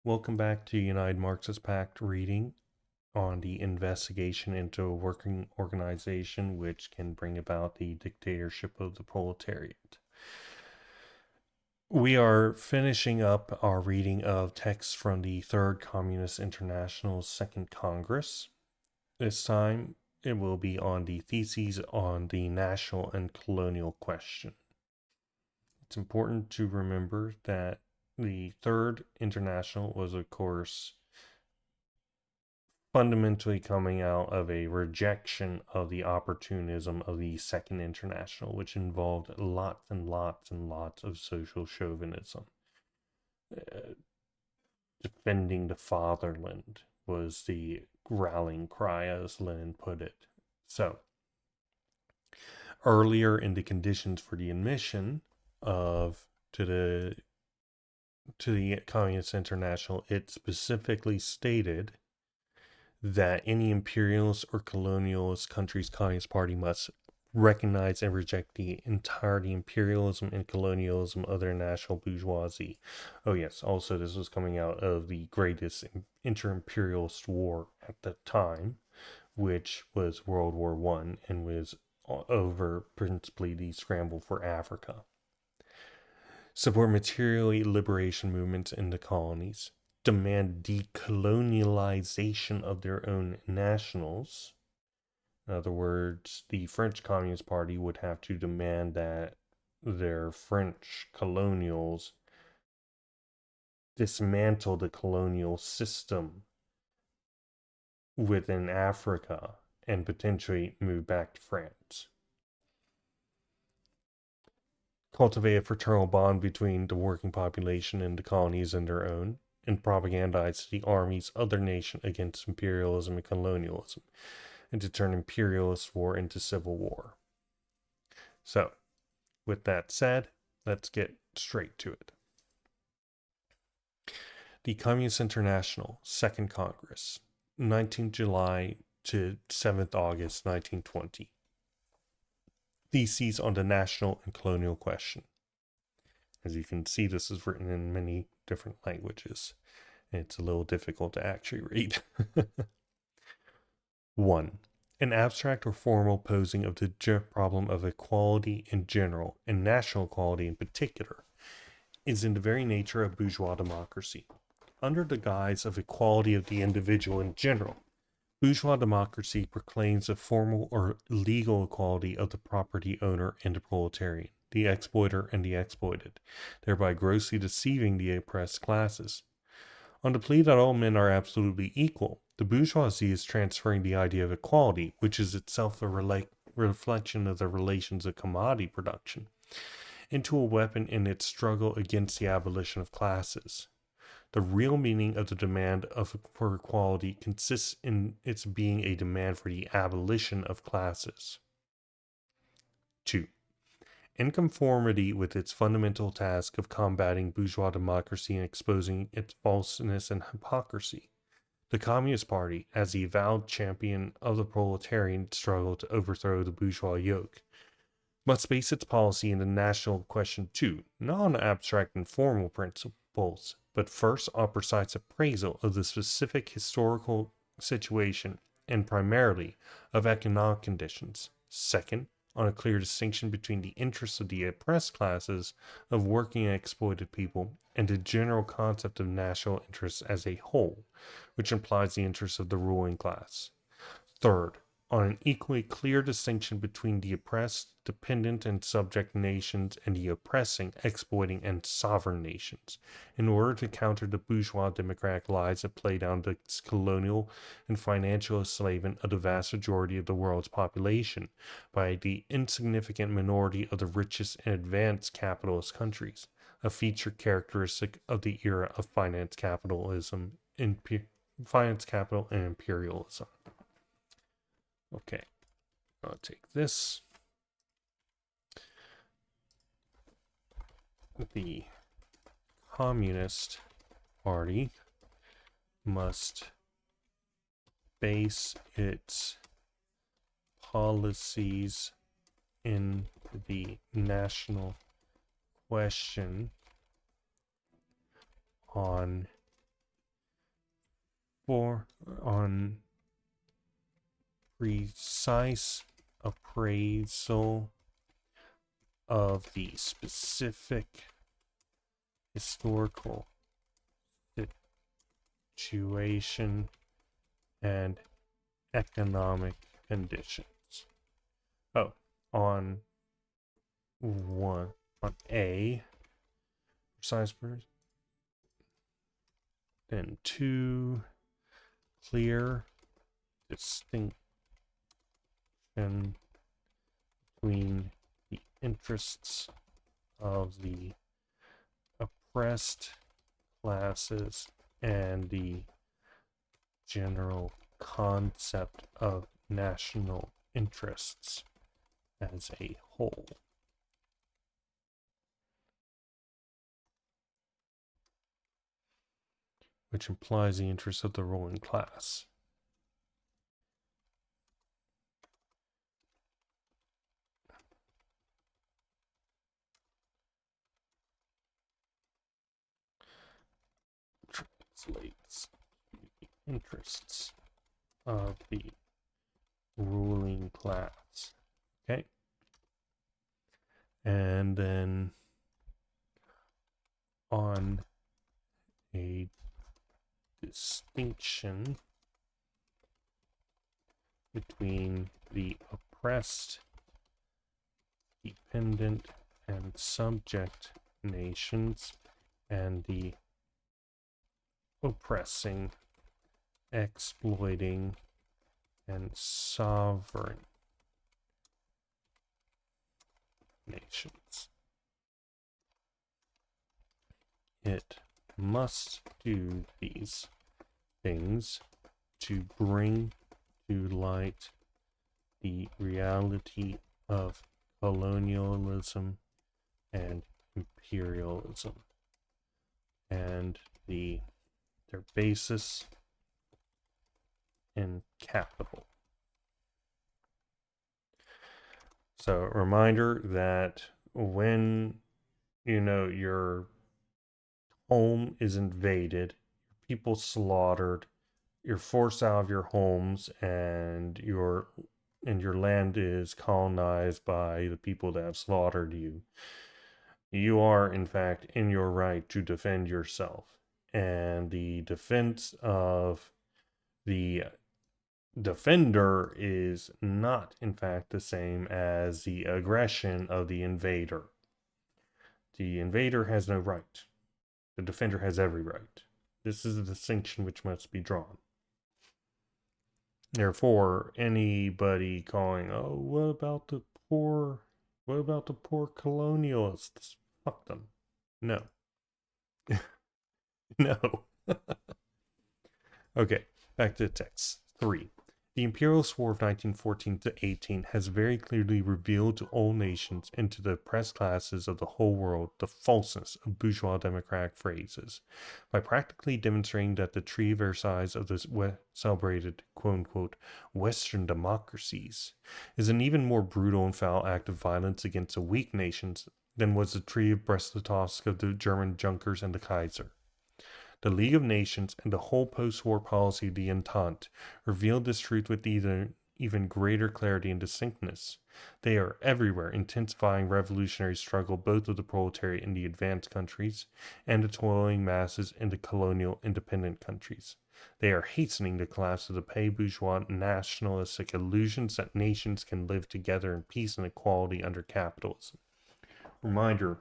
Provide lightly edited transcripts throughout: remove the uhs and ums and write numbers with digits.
Welcome back to United Marxist Pact reading on the investigation into a working organization which can bring about the dictatorship of the proletariat. We are finishing up our reading of texts from the Third Communist International's Second Congress. This time it will be on the theses on the national and colonial question. It's important to remember that the Third International was, of course, fundamentally coming out of a rejection of the opportunism of the Second International, which involved lots and lots and lots of social chauvinism. Defending the fatherland was the rallying cry, as Lenin put it. So, earlier in the conditions for the admission to the Communist International, it specifically stated that any imperialist or colonialist country's Communist Party must recognize and reject the entirety imperialism and colonialism of their national bourgeoisie. Oh yes, also this was coming out of the greatest inter-imperialist war at the time, which was World War I and was over principally the scramble for Africa. Support materially liberation movements in the colonies, demand decolonialization of their own nationals. In other words, the French Communist Party would have to demand that their French colonials dismantle the colonial system within Africa and potentially move back to France. Cultivate a fraternal bond between the working population and the colonies and their own, and propagandize the armies of their nation against imperialism and colonialism, and to turn imperialist war into civil war. So, with that said, let's get straight to it. The Communist International, Second Congress, 19th July to 7th August 1920. Theses on the national and colonial question. As you can see, this is written in many different languages. It's a little difficult to actually read. 1. An abstract or formal posing of the problem of equality in general and national equality in particular is in the very nature of bourgeois democracy. Under the guise of equality of the individual in general, bourgeois democracy proclaims a formal or legal equality of the property owner and the proletarian, the exploiter and the exploited, thereby grossly deceiving the oppressed classes. On the plea that all men are absolutely equal, the bourgeoisie is transferring the idea of equality, which is itself a reflection of the relations of commodity production, into a weapon in its struggle against the abolition of classes. The real meaning of the demand for equality consists in its being a demand for the abolition of classes. 2. In conformity with its fundamental task of combating bourgeois democracy and exposing its falseness and hypocrisy, the Communist Party, as the avowed champion of the proletarian struggle to overthrow the bourgeois yoke, must base its policy in the national question too, not on abstract and formal principles, but first on precise appraisal of the specific historical situation and primarily of economic conditions. Second, on a clear distinction between the interests of the oppressed classes of working and exploited people and the general concept of national interests as a whole, which implies the interests of the ruling class. Third, on an equally clear distinction between the oppressed, dependent, and subject nations and the oppressing, exploiting, and sovereign nations, in order to counter the bourgeois democratic lies that play down the colonial and financial enslavement of the vast majority of the world's population by the insignificant minority of the richest and advanced capitalist countries, a feature characteristic of the era of finance capital and imperialism. Okay, I'll take this. The Communist Party must base its policies in the national question on on precise appraisal of the specific historical situation and economic conditions. Oh, on A, precise, then 2, clear distinction between the interests of the oppressed classes and the general concept of national interests as a whole. Which implies the interests of the ruling class. Translates the interests of the ruling class. Okay. And then on a distinction between the oppressed, dependent, and subject nations and the oppressing, exploiting, and sovereign nations. It must do these things to bring to light the reality of colonialism and imperialism and their basis in capital. So, a reminder that when your home is invaded, people slaughtered, you're forced out of your homes, and your land is colonized by the people that have slaughtered you, you are in fact in your right to defend yourself. And the defense of the defender is not in fact the same as the aggression of the invader. The invader has no right. The defender has every right. This is a distinction which must be drawn. Therefore, anybody calling, oh, what about the poor colonialists? Fuck them. No. No. Okay, back to the text. 3. The Imperialist War of 1914 to 18 has very clearly revealed to all nations and to the oppressed classes of the whole world the falseness of bourgeois democratic phrases, by practically demonstrating that the Treaty of Versailles of the celebrated quote-unquote Western democracies is an even more brutal and foul act of violence against the weak nations than was the Treaty of Brest-Litovsk of the German Junkers and the Kaiser. The League of Nations and the whole post-war policy of the Entente revealed this truth with even greater clarity and distinctness. They are everywhere intensifying revolutionary struggle both of the proletariat in the advanced countries and the toiling masses in the colonial independent countries. They are hastening the collapse of the pay bourgeois nationalistic illusions that nations can live together in peace and equality under capitalism. Reminder,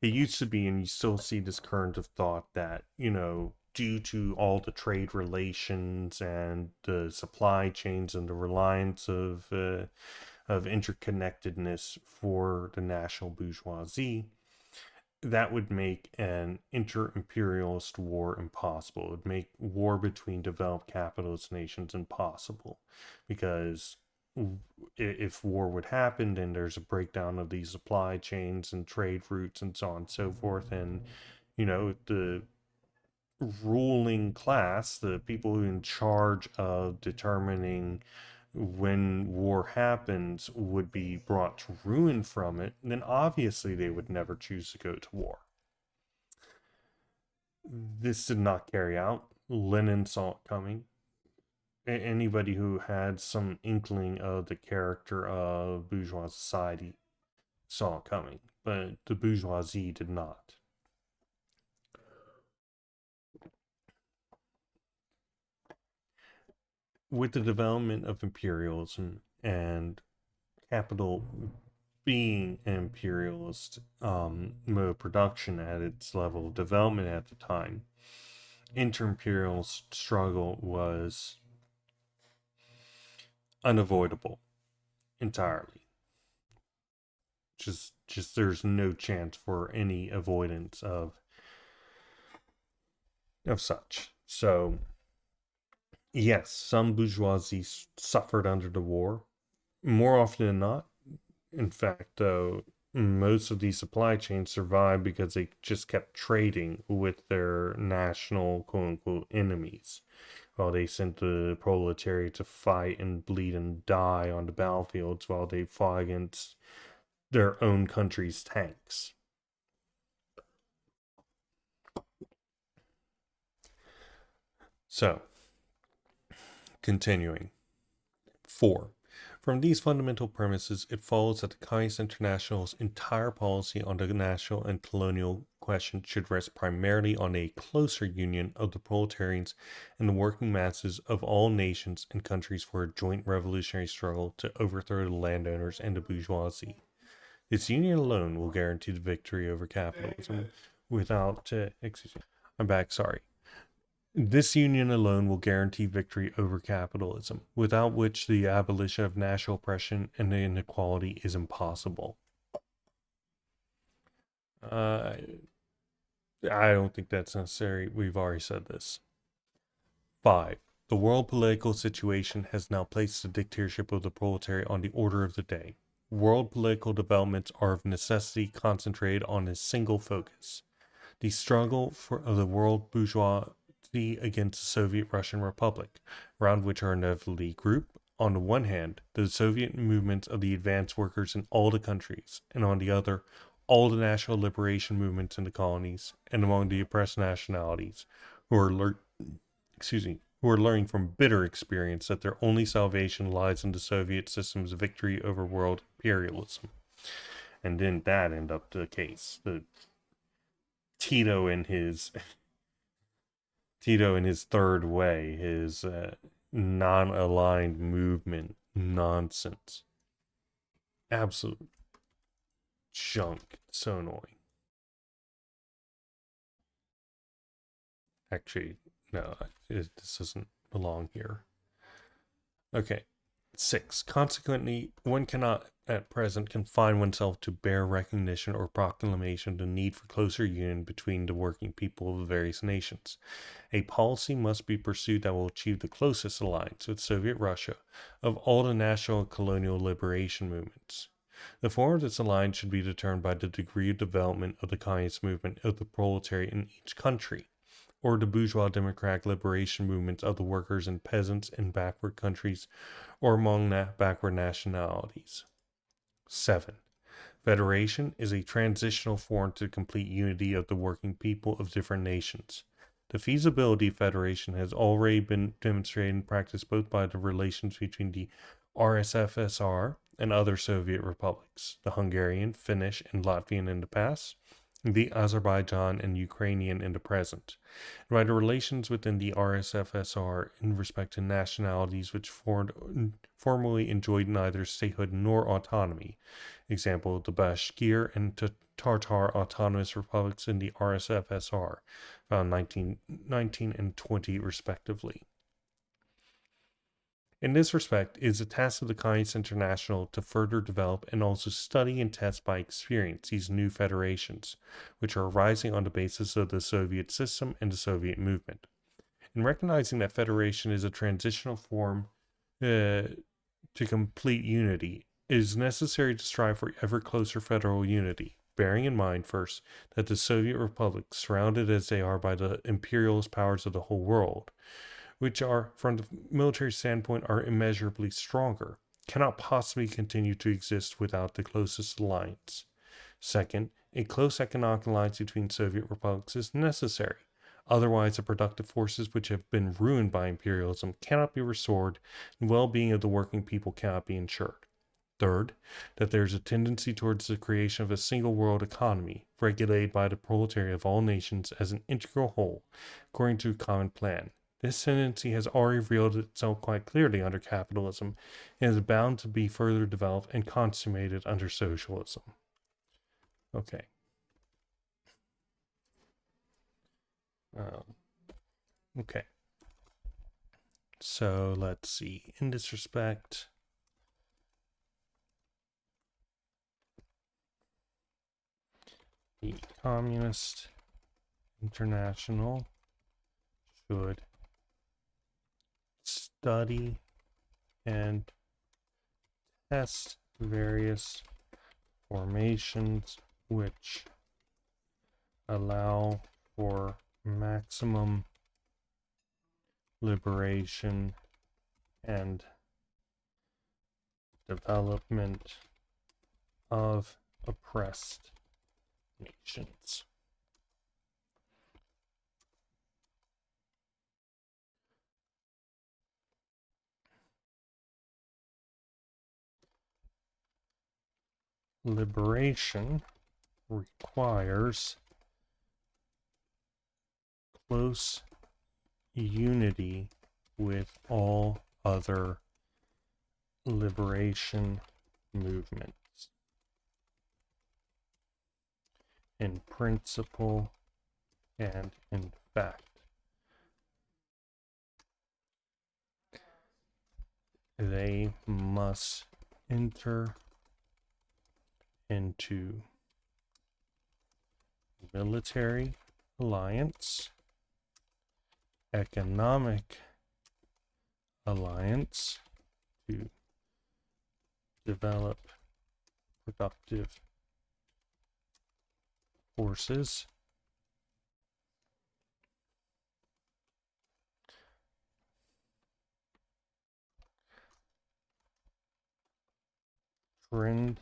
it used to be, and you still see this current of thought, that, due to all the trade relations and the supply chains and the reliance of interconnectedness for the national bourgeoisie, that would make an inter-imperialist war impossible. It would make war between developed capitalist nations impossible, because if war would happen, then there's a breakdown of these supply chains and trade routes and so on and so forth. And, the ruling class, the people who are in charge of determining when war happens, would be brought to ruin from it, then obviously they would never choose to go to war. This did not carry out. Lenin saw it coming. Anybody who had some inkling of the character of bourgeois society saw it coming, but the bourgeoisie did not. With the development of imperialism and capital being an imperialist mode of production at its level of development at the time, inter-imperial struggle was unavoidable entirely. Just there's no chance for any avoidance of such. So yes, some bourgeoisie suffered under the war. More often than not, in fact, though, most of these supply chains survived because they just kept trading with their national quote unquote enemies. While they sent the proletariat to fight and bleed and die on the battlefields while they fought against their own country's tanks. So, continuing. 4. From these fundamental premises, it follows that the Communist International's entire policy on the national and colonial question should rest primarily on a closer union of the proletarians and the working masses of all nations and countries for a joint revolutionary struggle to overthrow the landowners and the bourgeoisie. This union alone will guarantee the victory over capitalism without, I'm back, sorry. This union alone will guarantee victory over capitalism, without which the abolition of national oppression and inequality is impossible. I don't think that's necessary. We've already said this. 5. The world political situation has now placed the dictatorship of the proletariat on the order of the day. World political developments are of necessity concentrated on a single focus: the struggle of the world bourgeoisie against the Soviet Russian Republic, around which are inevitably grouped, on the one hand, the Soviet movements of the advanced workers in all the countries, and on the other, all the national liberation movements in the colonies and among the oppressed nationalities, who are learning from bitter experience that their only salvation lies in the Soviet system's victory over world imperialism. And didn't that end up the case? Tito in his third way, his non-aligned movement nonsense. Absolute junk. So annoying. Actually, no, this doesn't belong here. Okay. 6. Consequently, one cannot at present confine oneself to bare recognition or proclamation of the need for closer union between the working people of the various nations. A policy must be pursued that will achieve the closest alliance with Soviet Russia of all the national and colonial liberation movements. The form of this alliance should be determined by the degree of development of the communist movement of the proletariat in each country, or the bourgeois democratic liberation movements of the workers and peasants in backward countries or among backward nationalities. 7. Federation is a transitional form to complete unity of the working people of different nations. The feasibility of federation has already been demonstrated in practice both by the relations between the RSFSR and other Soviet republics, the Hungarian, Finnish, and Latvian in the past, the Azerbaijan and Ukrainian in the present, and by the relations within the RSFSR in respect to nationalities which formerly enjoyed neither statehood nor autonomy, example, the Bashkir and Tatar autonomous republics in the RSFSR, found 1919 and 20 respectively. In this respect, it is a task of the Communist International to further develop and also study and test by experience these new federations, which are arising on the basis of the Soviet system and the Soviet movement. In recognizing that federation is a transitional form to complete unity, it is necessary to strive for ever closer federal unity, bearing in mind first that the Soviet republics, surrounded as they are by the imperialist powers of the whole world, which are, from the military standpoint, are immeasurably stronger, cannot possibly continue to exist without the closest alliance. Second, a close economic alliance between Soviet republics is necessary, Otherwise, the productive forces which have been ruined by imperialism cannot be restored, and well-being of the working people cannot be ensured. Third, that there is a tendency towards the creation of a single world economy, regulated by the proletariat of all nations as an integral whole, according to a common plan. This tendency has already revealed itself quite clearly under capitalism and is bound to be further developed and consummated under socialism. Okay. Okay. So let's see. In this respect, the Communist International should study and test various formations which allow for maximum liberation and development of oppressed nations. Liberation requires close unity with all other liberation movements. In principle and in fact. They must enter into military alliance, economic alliance to develop productive forces, trend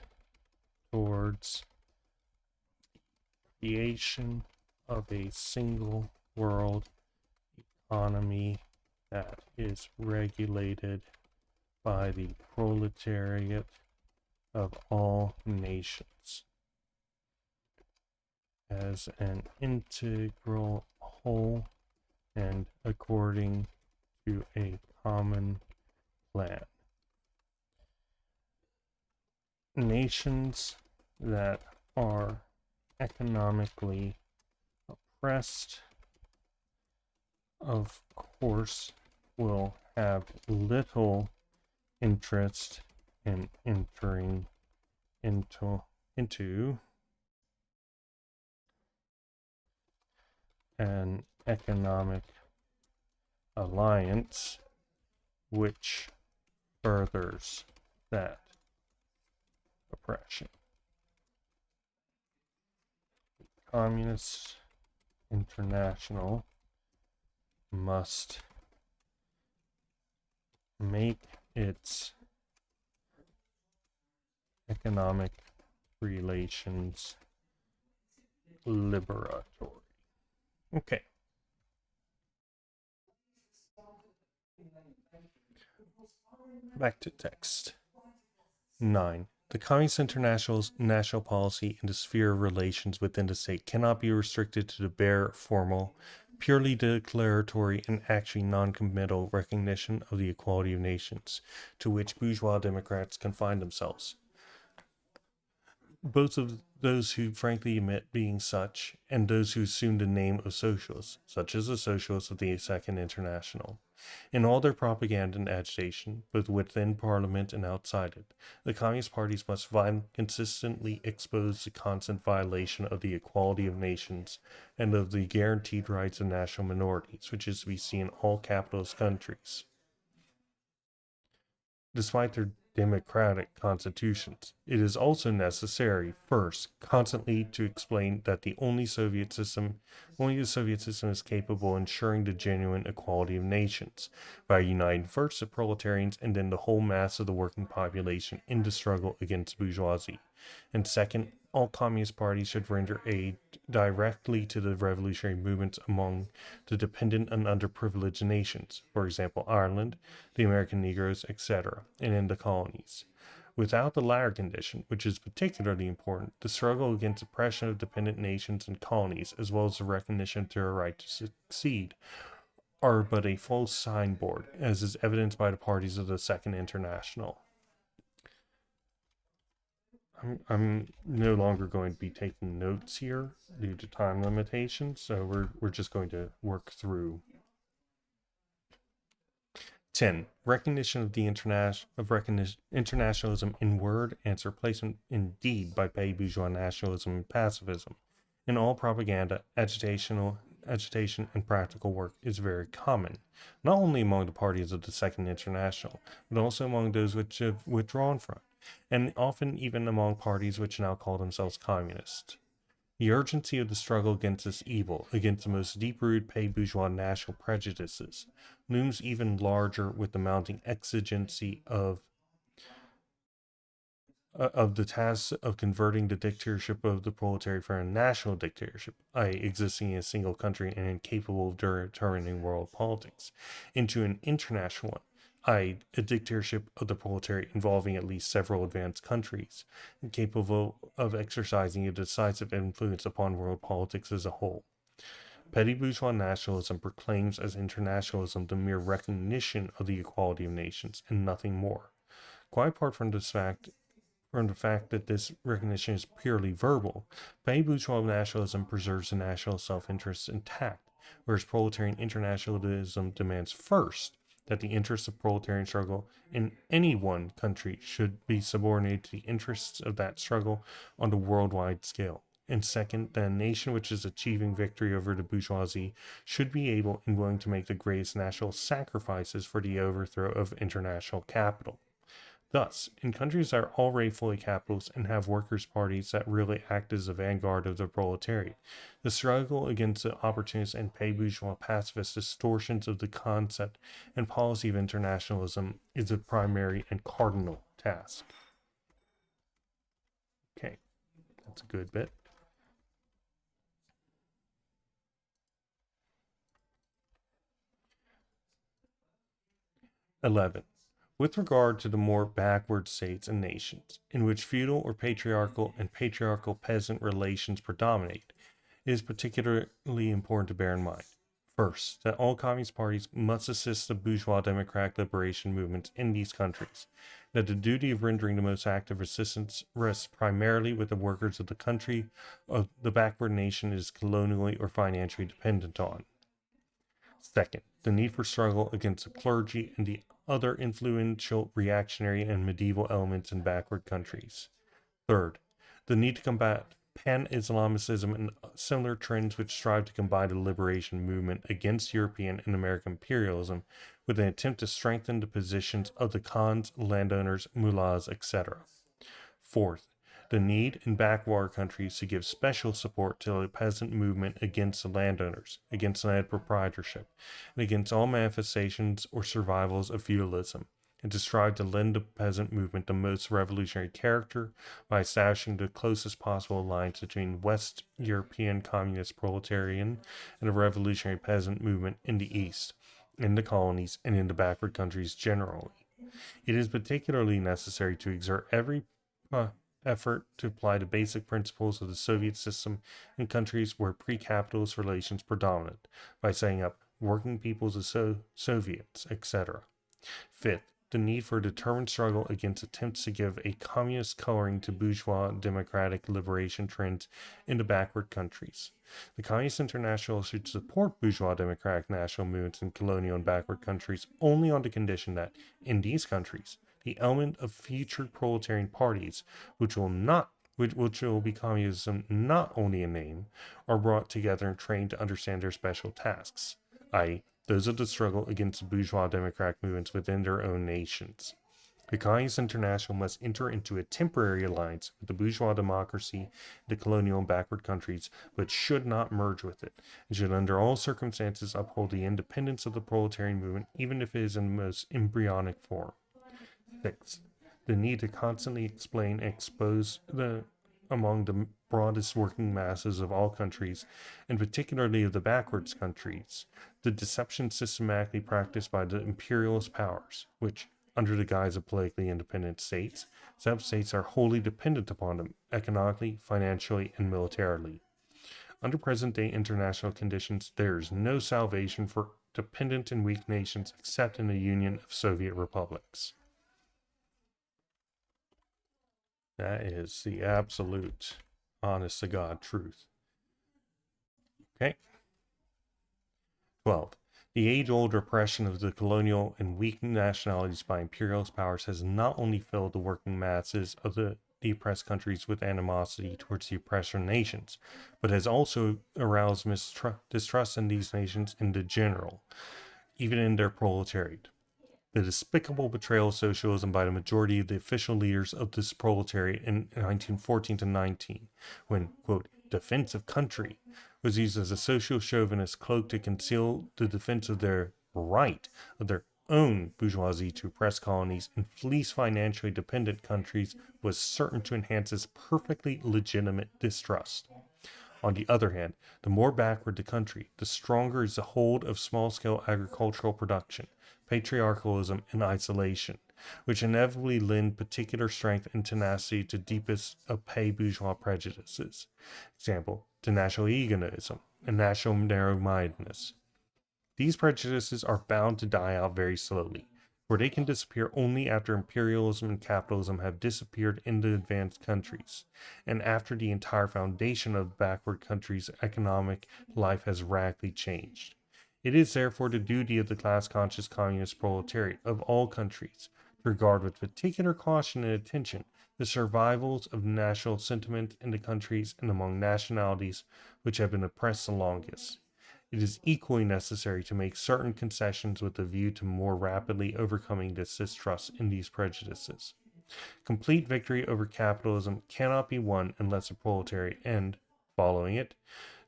towards creation of a single world economy that is regulated by the proletariat of all nations as an integral whole and according to a common plan. Nations that are economically oppressed, of course, will have little interest in entering into an economic alliance which furthers that oppression. Communist International must make its economic relations liberatory. Okay. Back to text. 9. The Communist International's national policy and the sphere of relations within the state cannot be restricted to the bare, formal, purely declaratory, and actually non-committal recognition of the equality of nations, to which bourgeois democrats confine themselves. Both of those who frankly admit being such, and those who assume the name of socialists, such as the socialists of the Second International. In all their propaganda and agitation, both within Parliament and outside it, the Communist parties must consistently expose the constant violation of the equality of nations and of the guaranteed rights of national minorities, which is to be seen in all capitalist countries. Despite their democratic constitutions, it is also necessary, first, constantly to explain that only the Soviet system is capable of ensuring the genuine equality of nations, by uniting first the proletarians and then the whole mass of the working population in the struggle against bourgeoisie, and second, all communist parties should render aid directly to the revolutionary movements among the dependent and underprivileged nations, for example, Ireland, the American Negroes, etc., and in the colonies. Without the latter condition, which is particularly important, the struggle against oppression of dependent nations and colonies, as well as the recognition of their right to succeed, are but a false signboard, as is evidenced by the parties of the Second International. I'm no longer going to be taking notes here due to time limitations, so we're just going to work through. 10. Recognition of the internationalism in word and its replacement in deed by petty bourgeois nationalism and pacifism. In all propaganda, agitation, and practical work is very common, not only among the parties of the Second International, but also among those which have withdrawn from it, and often even among parties which now call themselves communist. The urgency of the struggle against this evil, against the most deep-rooted petty bourgeois national prejudices, looms even larger with the mounting exigency of the task of converting the dictatorship of the proletariat from a national dictatorship, i.e., existing in a single country and incapable of determining world politics, into an international one, i.e., a dictatorship of the proletariat involving at least several advanced countries, and capable of exercising a decisive influence upon world politics as a whole. Petty bourgeois nationalism proclaims as internationalism the mere recognition of the equality of nations, and nothing more. Quite apart from the fact that this recognition is purely verbal, petty bourgeois nationalism preserves the national self-interest intact, whereas proletarian internationalism demands first that the interests of proletarian struggle in any one country should be subordinated to the interests of that struggle on a worldwide scale, and second, that a nation which is achieving victory over the bourgeoisie should be able and willing to make the greatest national sacrifices for the overthrow of international capital. Thus, in countries that are already fully capitalist and have workers' parties that really act as the vanguard of the proletariat, the struggle against the opportunist and petty bourgeois pacifist distortions of the concept and policy of internationalism is a primary and cardinal task. Okay, that's a good bit. 11. With regard to the more backward states and nations, in which feudal or patriarchal and patriarchal peasant relations predominate, it is particularly important to bear in mind, first, that all communist parties must assist the bourgeois democratic liberation movements in these countries, that the duty of rendering the most active assistance rests primarily with the workers of the country of the backward nation is colonially or financially dependent on. Second, the need for struggle against the clergy and the other influential reactionary and medieval elements in backward countries. Third, the need to combat pan-Islamicism and similar trends which strive to combine the liberation movement against European and American imperialism with an attempt to strengthen the positions of the khans, landowners, mullahs, etc. Fourth, the need in backwater countries to give special support to the peasant movement against the landowners, against land proprietorship, and against all manifestations or survivals of feudalism, and to strive to lend the peasant movement the most revolutionary character by establishing the closest possible alliance between West European communist proletarian and the revolutionary peasant movement in the East, in the colonies, and in the backward countries generally. It is particularly necessary to exert every effort to apply the basic principles of the Soviet system in countries where pre-capitalist relations predominate by setting up working peoples as Soviets, etc. Fifth, the need for a determined struggle against attempts to give a communist coloring to bourgeois democratic liberation trends in the backward countries. The Communist International should support bourgeois democratic national movements in colonial and backward countries only on the condition that, in these countries, the element of future proletarian parties, which will be communism not only in name, are brought together and trained to understand their special tasks, i.e., those of the struggle against the bourgeois democratic movements within their own nations. The Communist International must enter into a temporary alliance with the bourgeois democracy in the colonial and backward countries, but should not merge with it, and should under all circumstances uphold the independence of the proletarian movement, even if it is in the most embryonic form. 6. The need to constantly explain and expose the among the broadest working masses of all countries, and particularly of the backwards countries, the deception systematically practiced by the imperialist powers, which, under the guise of politically independent states, some states are wholly dependent upon them economically, financially, and militarily. Under present day international conditions, there is no salvation for dependent and weak nations except in a union of Soviet republics. That is the absolute, honest to God truth. Okay. 12. The age-old repression of the colonial and weak nationalities by imperialist powers has not only filled the working masses of the oppressed countries with animosity towards the oppressor nations, but has also aroused distrust in these nations in the general, even in their proletariat. The despicable betrayal of socialism by the majority of the official leaders of this proletariat in 1914 to 19, when, quote, defense of country was used as a social chauvinist cloak to conceal the defense of their right of their own bourgeoisie to oppress colonies and fleece financially dependent countries, was certain to enhance this perfectly legitimate distrust. On the other hand, the more backward the country, the stronger is the hold of small-scale agricultural production, patriarchalism, and isolation, which inevitably lend particular strength and tenacity to deepest of pay bourgeois prejudices. Example, to national egoism and national narrow-mindedness. These prejudices are bound to die out very slowly, for they can disappear only after imperialism and capitalism have disappeared in the advanced countries, and after the entire foundation of backward countries' economic life has radically changed. It is therefore the duty of the class-conscious communist proletariat of all countries to regard with particular caution and attention the survivals of national sentiment in the countries and among nationalities which have been oppressed the longest. It is equally necessary to make certain concessions with a view to more rapidly overcoming this distrust in these prejudices. Complete victory over capitalism cannot be won unless the proletariat and, following it,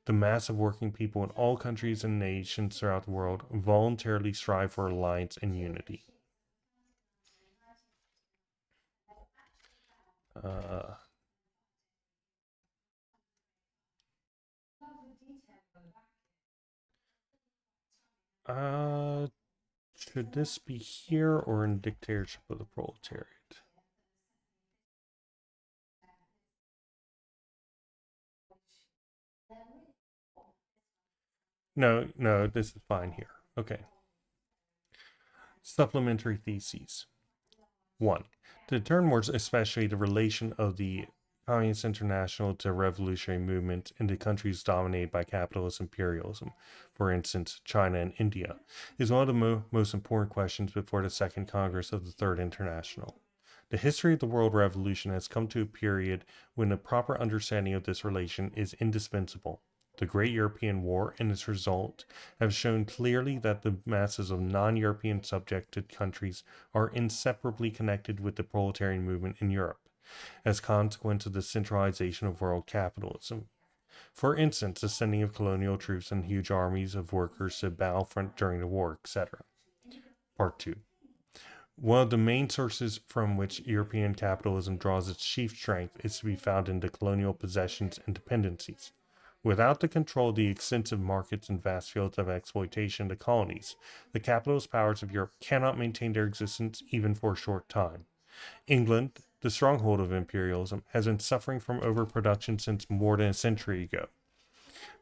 the mass of working people in all countries and nations throughout the world voluntarily strive for alliance and unity. Uh, uh, should this be here or in Dictatorship of the Proletariat? No, this is fine here. Okay. Supplementary theses. 1. To determine more especially the relation of the Communist International to revolutionary movement in the countries dominated by capitalist imperialism, for instance, China and India, is one of the most important questions before the Second Congress of the Third International. The history of the world revolution has come to a period when a proper understanding of this relation is indispensable. The Great European War and its result have shown clearly that the masses of non-European subjected countries are inseparably connected with the proletarian movement in Europe, as a consequence of the centralization of world capitalism. For instance, the sending of colonial troops and huge armies of workers to the battlefront during the war, etc. Part 2. One of the main sources from which European capitalism draws its chief strength is to be found in the colonial possessions and dependencies. Without the control of the extensive markets and vast fields of exploitation of the colonies, the capitalist powers of Europe cannot maintain their existence even for a short time. England, the stronghold of imperialism, has been suffering from overproduction since more than a century ago.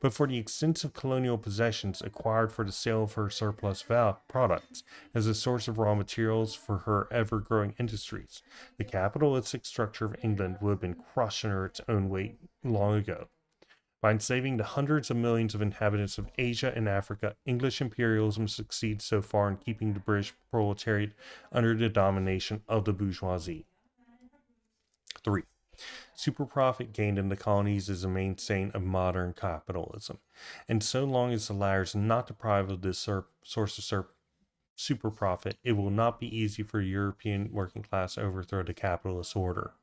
But for the extensive colonial possessions acquired for the sale of her surplus products as a source of raw materials for her ever-growing industries, the capitalistic structure of England would have been crushed under its own weight long ago. By enslaving the hundreds of millions of inhabitants of Asia and Africa, English imperialism succeeds so far in keeping the British proletariat under the domination of the bourgeoisie. 3. Superprofit gained in the colonies is a mainstay of modern capitalism, and so long as the latter is not deprived of this source of superprofit, it will not be easy for European working class to overthrow the capitalist order.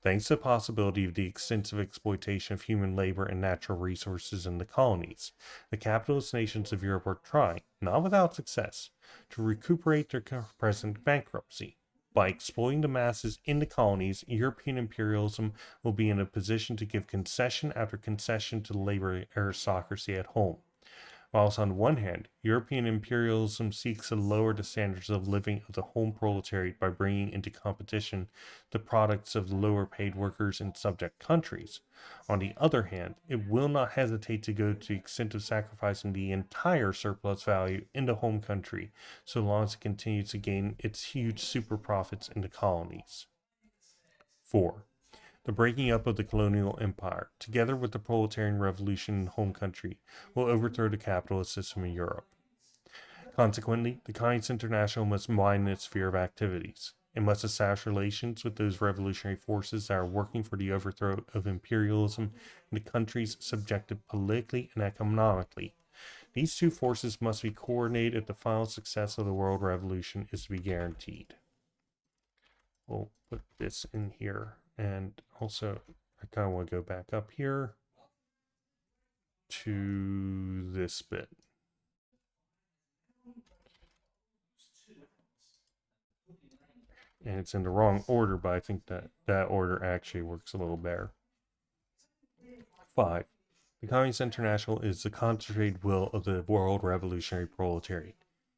Thanks to the possibility of the extensive exploitation of human labor and natural resources in the colonies, the capitalist nations of Europe are trying, not without success, to recuperate their present bankruptcy. By exploiting the masses in the colonies, European imperialism will be in a position to give concession after concession to the labor aristocracy at home. Whilst on one hand, European imperialism seeks to lower the standards of living of the home proletariat by bringing into competition the products of lower paid workers in subject countries, on the other hand, it will not hesitate to go to the extent of sacrificing the entire surplus value in the home country so long as it continues to gain its huge super profits in the colonies. 4. The breaking up of the colonial empire, together with the proletarian revolution in the home country, will overthrow the capitalist system in Europe. Consequently, the Communist International must widen its sphere of activities. It must establish relations with those revolutionary forces that are working for the overthrow of imperialism in the countries subjected politically and economically. These two forces must be coordinated if the final success of the world revolution is to be guaranteed. We'll put this in here. And also, I kind of want to go back up here to this bit. And it's in the wrong order, but I think that order actually works a little better. 5. The Communist International is the concentrated will of the world revolutionary proletariat.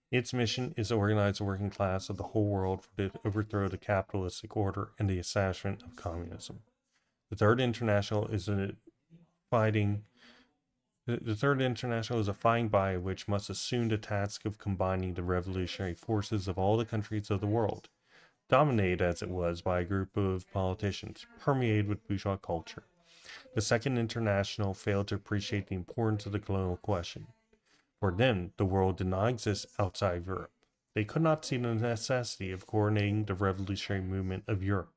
Its mission is to organize the working class of the whole world for the overthrow of the capitalistic order and the establishment of communism. The Third International is a fighting body which must assume the task of combining the revolutionary forces of all the countries of the world, dominated as it was by a group of politicians, permeated with bourgeois culture. The Second International failed to appreciate the importance of the colonial question. For them, the world did not exist outside of Europe. They could not see the necessity of coordinating the revolutionary movement of Europe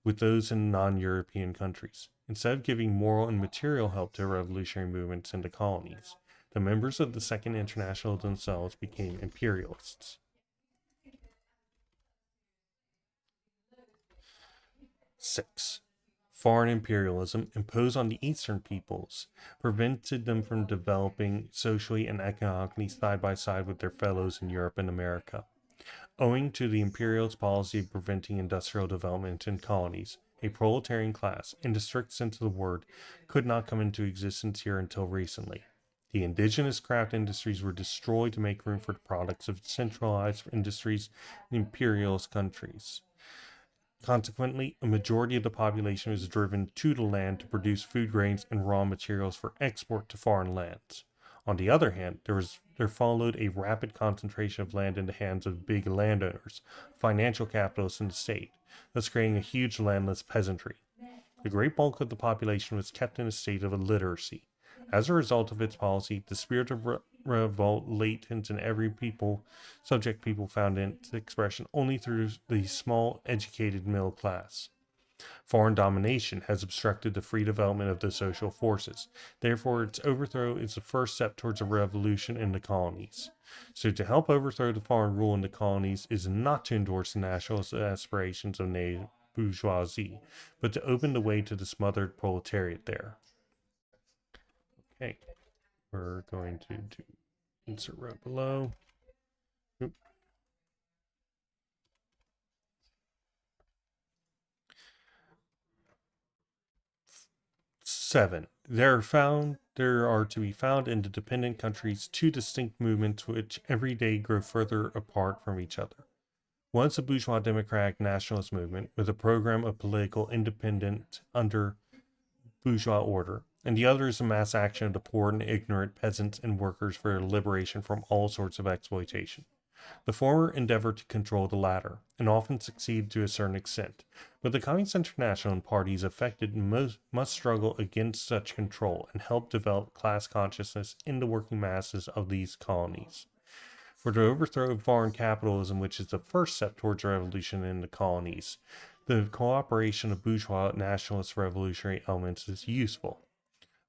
with those in non-European countries. Instead of giving moral and material help to revolutionary movements in the colonies, the members of the Second International themselves became imperialists. 6. Foreign imperialism imposed on the Eastern peoples prevented them from developing socially and economically side by side with their fellows in Europe and America. Owing to the imperialist policy of preventing industrial development in colonies, a proletarian class, in the strict sense of the word, could not come into existence here until recently. The indigenous craft industries were destroyed to make room for the products of centralized industries in imperialist countries. Consequently, a majority of the population was driven to the land to produce food grains and raw materials for export to foreign lands. On the other hand, there followed a rapid concentration of land in the hands of big landowners, financial capitalists in the state, thus creating a huge landless peasantry. The great bulk of the population was kept in a state of illiteracy. As a result of its policy, the spirit of revolt latent in every subject people found its expression only through the small, educated middle class. Foreign domination has obstructed the free development of the social forces. Therefore, its overthrow is the first step towards a revolution in the colonies. So to help overthrow the foreign rule in the colonies is not to endorse the nationalist aspirations of native bourgeoisie, but to open the way to the smothered proletariat there. Okay, we're going to do insert right below. Oop. 7. There are to be found in the dependent countries two distinct movements which every day grow further apart from each other. One is the bourgeois democratic nationalist movement with a program of political independence under bourgeois order, and the other is the mass action of the poor and ignorant peasants and workers for their liberation from all sorts of exploitation. The former endeavor to control the latter, and often succeed to a certain extent, but the Communist International and parties affected must struggle against such control and help develop class consciousness in the working masses of these colonies. For the overthrow of foreign capitalism, which is the first step towards revolution in the colonies, the cooperation of bourgeois nationalist revolutionary elements is useful.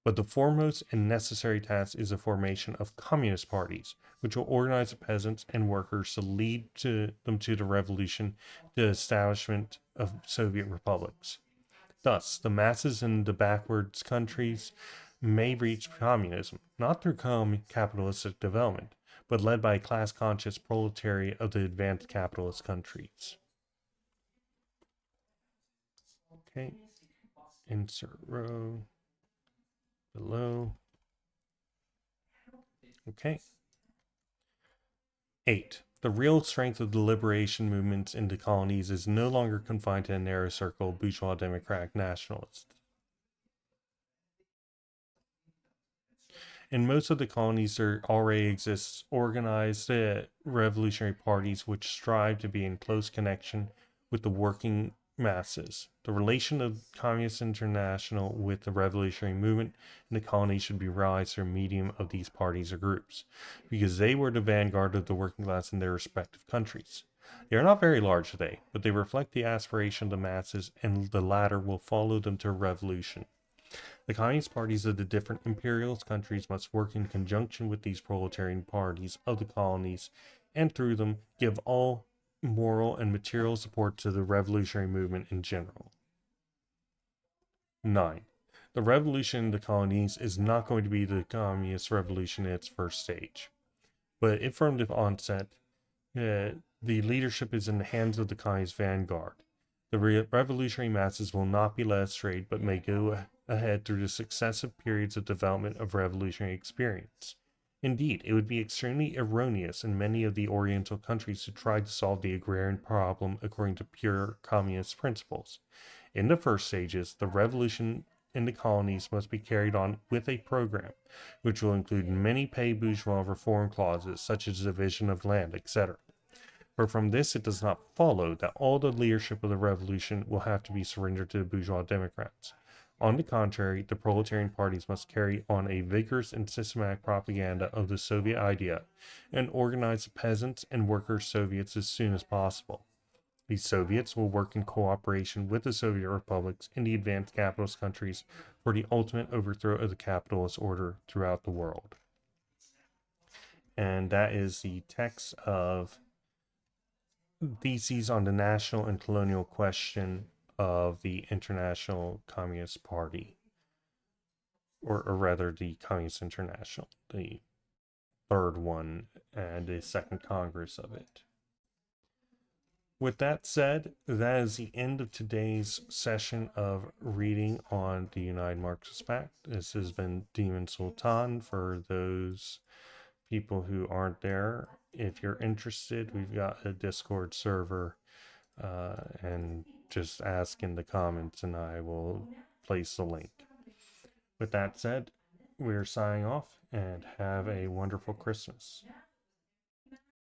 But the foremost and necessary task is the formation of communist parties, which will organize the peasants and workers to lead them to the revolution, the establishment of Soviet republics. Thus, the masses in the backwards countries may reach communism, not through capitalistic development, but led by a class-conscious proletariat of the advanced capitalist countries. Okay. Insert row below. Okay. 8. The real strength of the liberation movements in the colonies is no longer confined to a narrow circle of bourgeois democratic nationalists. In most of the colonies, there already exists organized revolutionary parties which strive to be in close connection with the working masses. The relation of Communist International with the revolutionary movement in the colonies should be realized through a medium of these parties or groups, because they were the vanguard of the working class in their respective countries. They are not very large today, but they reflect the aspiration of the masses, and the latter will follow them to revolution. The communist parties of the different imperialist countries must work in conjunction with these proletarian parties of the colonies, and through them give all moral and material support to the revolutionary movement in general. 9. The revolution in the colonies is not going to be the communist revolution in its first stage, but if from the onset, the leadership is in the hands of the communist vanguard. The revolutionary masses will not be led astray, but may go ahead through the successive periods of development of revolutionary experience. Indeed, it would be extremely erroneous in many of the Oriental countries to try to solve the agrarian problem according to pure communist principles. In the first stages, the revolution in the colonies must be carried on with a program, which will include many pay bourgeois reform clauses, such as division of land, etc. But from this, it does not follow that all the leadership of the revolution will have to be surrendered to the bourgeois Democrats. On the contrary, the proletarian parties must carry on a vigorous and systematic propaganda of the Soviet idea and organize the peasants and workers' Soviets as soon as possible. These Soviets will work in cooperation with the Soviet republics in the advanced capitalist countries for the ultimate overthrow of the capitalist order throughout the world. And that is the text of Theses on the National and Colonial Question of the International Communist Party, or rather the Communist International, the third one and the second Congress of it. With that said, that is the end of today's session of reading on the United Marxist Pact. This has been Demon Sultan. For those people who aren't there, if you're interested, we've got a Discord server, and just ask in the comments and I will place the link. With that said, we're signing off and have a wonderful Christmas.